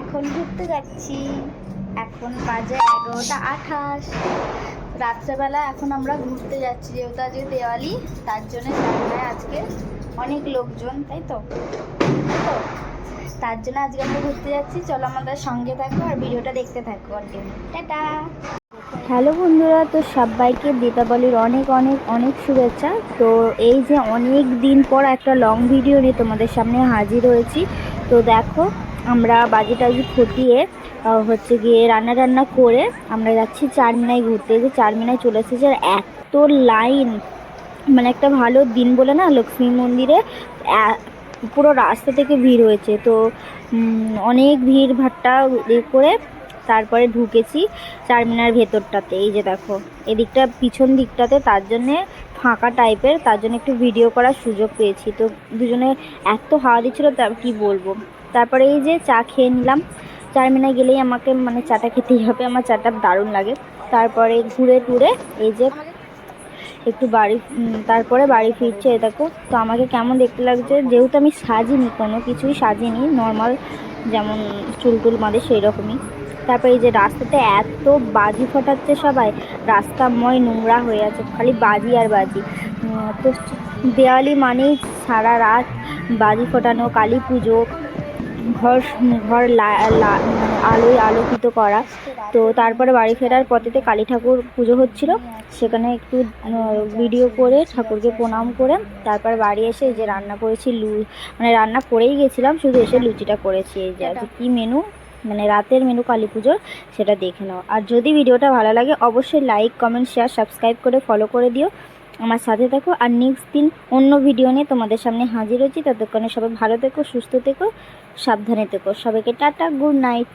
এখন ঘুরতে যাচ্ছি। এখন বাজে 11:28। রাত্রেবেলা এখন আমরা ঘুরতে যাচ্ছি, যেহেতু আজকে দেওয়ালি, তার জন্য সামনে আজকে অনেক লোকজন, তাই তো তার জন্য আজকে আমরা ঘুরতে যাচ্ছি। চলো আমাদের সঙ্গে থাকো আর ভিডিওটা দেখতে থাকো কন্টিনিউ। টাটা। হ্যালো বন্ধুরা, তো সবাইকে দীপাবলির অনেক অনেক অনেক শুভেচ্ছা। তো এই যে অনেক দিন পর একটা লং ভিডিও নিয়ে তোমাদের সামনে হাজির হয়েছি। তো দেখো, আমরা বাজি টাজি ফুটিয়ে হচ্ছে গিয়ে রান্না করে আমরা যাচ্ছি চারমিনায় ঘুরতে। যে চারমিনায় চলে এসেছে, আর এত লাইন, মানে একটা ভালো দিন বলে না, লক্ষ্মী মন্দিরে পুরো রাস্তা থেকে ভিড় হয়েছে। তো অনেক ভিড় ভাট্টা করে তারপরে ঢুকেছি চারমিনার ভেতরটাতে। এই যে দেখো, এদিকটা পিছন দিকটাতে, তার জন্যে ফাঁকা টাইপের, তার জন্য একটু ভিডিও করার সুযোগ পেয়েছি। তো দুজনে এত হাওয়া দিচ্ছিলো, তা কি বলবো। তারপরে এই যে চা খেয়ে নিলাম। চারমিনায় গেলেই আমাকে মানে চাটা খেতেই হবে, আমার চাটা দারুণ লাগে। তারপরে ঘুরে টুরে এই যে একটু তারপরে বাড়ি ফিরছে। এ দেখো, তো আমাকে কেমন দেখতে লাগছে, যেহেতু আমি সাজিনি, কোনো কিছুই সাজিনি, নর্মাল যেমন চুল টুল বাঁধে সেই রকমই। তারপরে এই যে রাস্তাতে এত বাজি ফোটাচ্ছে সবাই, রাস্তাময় নোংরা হয়ে আছে, খালি বাজি আর বাজি। তো দেওয়ালি মানেই সারা রাত বাজি ফোটানো, কালী পুজো, ঘর ঘর আলোয় আলোকিত করা। তো তারপরে বাড়ি ফেরার পথেতে কালী ঠাকুর পুজো হচ্ছিল, সেখানে একটু ভিডিও করে ঠাকুরকে প্রণাম করে তারপর বাড়ি এসে এই যে রান্না করেছি, মানে রান্না করেই গেছিলাম, শুধু এসে লুচিটা করেছি। এই যে আজকে কী মেনু, মানে রাতের মেনু কালী পুজোর, সেটা দেখে নাও। আর যদি ভিডিওটা ভালো লাগে অবশ্যই লাইক, কমেন্ট, শেয়ার, সাবস্ক্রাইব করে ফলো করে দিও, আমার সাথে থাকো। আর নেক্সট দিন অন্য ভিডিও নিয়ে তোমাদের সামনে হাজির হচ্ছি। ততক্ষণে সবাই ভালো থেকো, সুস্থ থেকো, সাবধানে থেকো। সবাইকে টাটা, গুড নাইট।